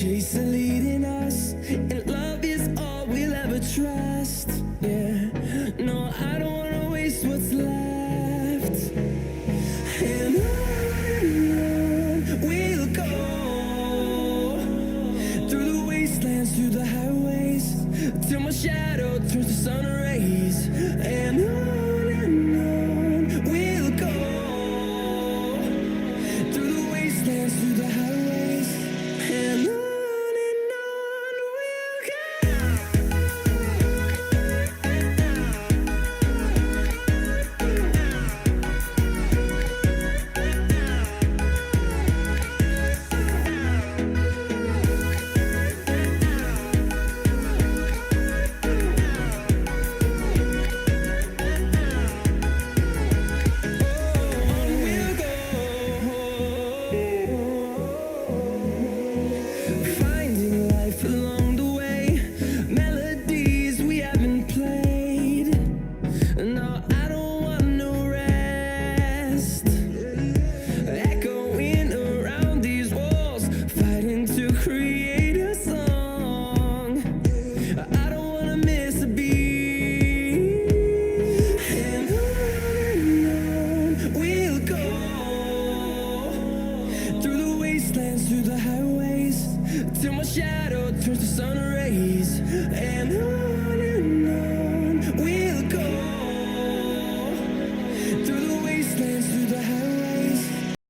chase are leading us, and love is all we'll ever trust. Yeah, no, I don't wanna waste what's left. And on we'll go, through the wastelands, through the highways, till my shadow turns to sun rays. And on we'll go, through the wastelands, through the highways, and on we'll go. Finding life along the way, melodies we haven't played. No, I don't want no rest. Echoing around these walls, fighting to create a song. I don't wanna miss a beat. And on we'll go, through the wastelands, through the highways, till my shadow turns to sun rays. And on